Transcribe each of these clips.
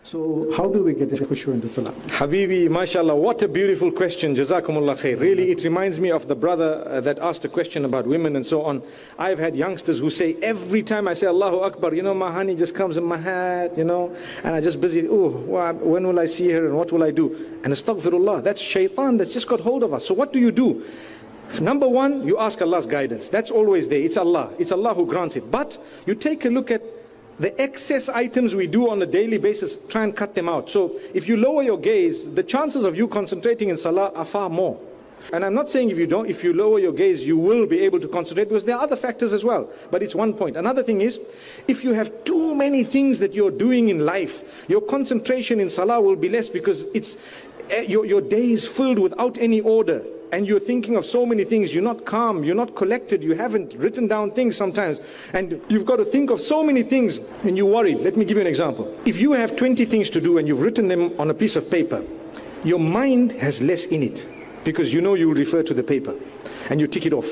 So how do we get the khushu in the salah? Habibi, mashallah, what a beautiful question. Jazakumullah khair. Really, it reminds me of the brother that asked a question about women and so on. I've had youngsters who say, every time I say Allahu Akbar, my honey just comes in my hat, and I just busy, when will I see her and what will I do? And astaghfirullah, that's shaitan that's just got hold of us. So what do? Number one, you ask Allah's guidance. That's always there. It's Allah. It's Allah who grants it. But you take a look at the excess items we do on a daily basis, try and cut them out. So if you lower your gaze, the chances of you concentrating in salah are far more. And I'm not saying if you lower your gaze, you will be able to concentrate, because there are other factors as well. But it's one point. Another thing is, if you have too many things that you're doing in life, your concentration in salah will be less, because your day is filled without any order. And you're thinking of so many things, you're not calm, you're not collected, you haven't written down things sometimes. And you've got to think of so many things and you're worried. Let me give you an example. If you have 20 things to do and you've written them on a piece of paper, your mind has less in it, because you will refer to the paper and you tick it off.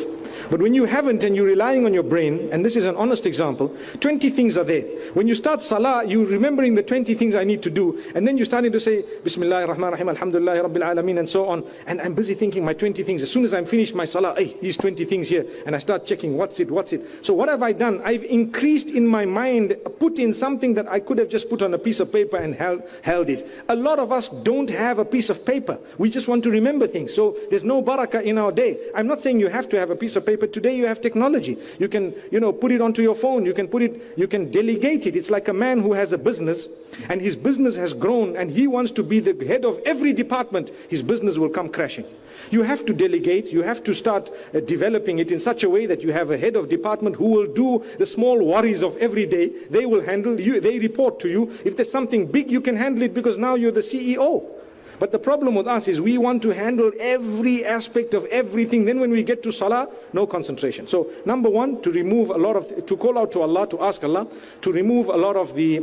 But when you haven't and you're relying on your brain, and this is an honest example, 20 things are there. When you start salah, you're remembering the 20 things I need to do, and then you're starting to say, Bismillahir Rahmanir Rahim, Alhamdulillah Rabbil Alameen, and so on. And I'm busy thinking my 20 things. As soon as I'm finished my salah, these 20 things here, and I start checking what's it. So what have I done? I've increased in my mind, put in something that I could have just put on a piece of paper and held it. A lot of us don't have a piece of paper. We just want to remember things. So there's no barakah in our day. I'm not saying you have to have a piece of paper. Today you have technology. You can, put it onto your phone. You can delegate it. It's like a man who has a business and his business has grown and he wants to be the head of every department. His business will come crashing. You have to delegate. You have to start developing it in such a way that you have a head of department who will do the small worries of every day. They will handle you. They report to you. If there's something big, you can handle it because now you're the CEO. But the problem with us is we want to handle every aspect of everything. Then when we get to salah, no concentration. So number one, to call out to Allah, to ask Allah to remove a lot of the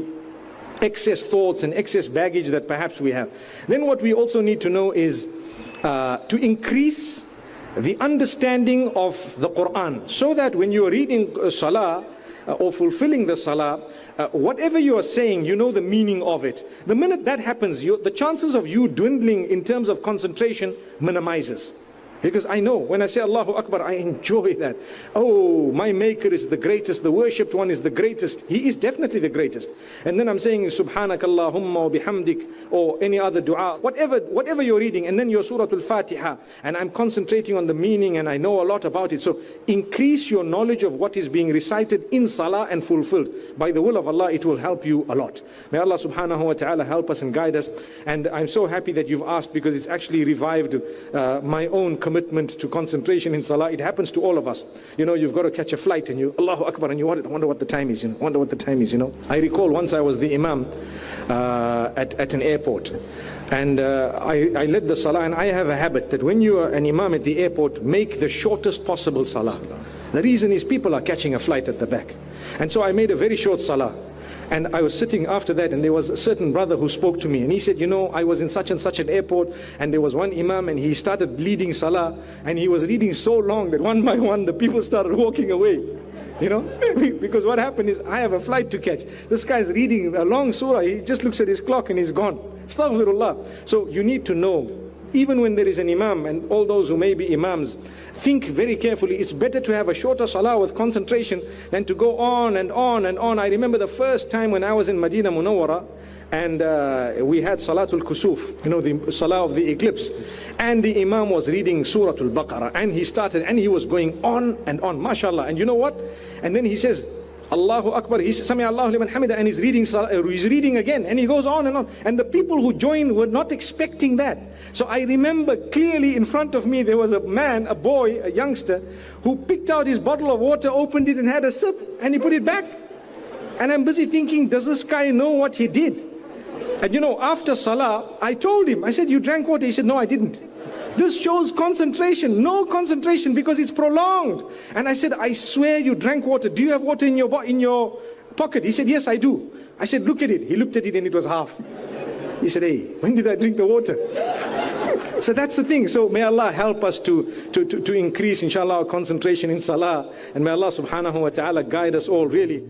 excess thoughts and excess baggage that perhaps we have. Then what we also need to know is to increase the understanding of the Quran, so that when you are reading salah or fulfilling the salah, whatever you are saying, you know the meaning of it. The minute that happens, the chances of you dwindling in terms of concentration minimizes. Because I know, when I say Allahu Akbar, I enjoy that. Oh, my Maker is the greatest, the worshipped one is the greatest. He is definitely the greatest. And then I'm saying Subhanakallahumma wa bihamdik, or any other dua, whatever you're reading, and then your Surah Al-Fatiha, and I'm concentrating on the meaning and I know a lot about it. So increase your knowledge of what is being recited in salah and fulfilled. By the will of Allah, it will help you a lot. May Allah subhanahu wa ta'ala help us and guide us. And I'm so happy that you've asked, because it's actually revived my own commitment to concentration in salah. It happens to all of us. You've got to catch a flight and you Allahu Akbar and you wonder what the time is. Wonder what the time is. I recall once I was the imam at an airport, and I led the salah, and I have a habit that when you are an imam at the airport, make the shortest possible salah. The reason is people are catching a flight at the back, and so I made a very short salah. And I was sitting after that, and there was a certain brother who spoke to me, and he said, I was in such and such an airport, and there was one imam, and he started leading salah, and he was reading so long that one by one the people started walking away. Because what happened is, I have a flight to catch. This guy's reading a long surah, he just looks at his clock and he's gone. Astaghfirullah. So you need to know, even when there is an imam, and all those who may be imams, think very carefully. It's better to have a shorter salah with concentration than to go on and on and on. I remember the first time when I was in Medina Munawwara, and we had Salatul Kusuf, the salah of the eclipse, and the imam was reading Surah Al-Baqarah, and he started, and he was going on and on, mashallah. And you know what? And then he says, Allahu Akbar, he says, Sami Allahu liman hamida, and he's reading again, and he goes on and on. And the people who joined were not expecting that. So I remember clearly in front of me, there was a man, a boy, a youngster, who picked out his bottle of water, opened it and had a sip, and he put it back. And I'm busy thinking, does this guy know what he did? And after salah, I told him, I said, you drank water? He said, no, I didn't. This shows concentration, no concentration, because it's prolonged. And I said, I swear you drank water. Do you have water in your pocket? He said, yes, I do. I said, look at it. He looked at it and it was half. He said, hey, when did I drink the water? So that's the thing. So may Allah help us to increase, inshallah, our concentration in salah. And may Allah subhanahu wa ta'ala guide us all, really.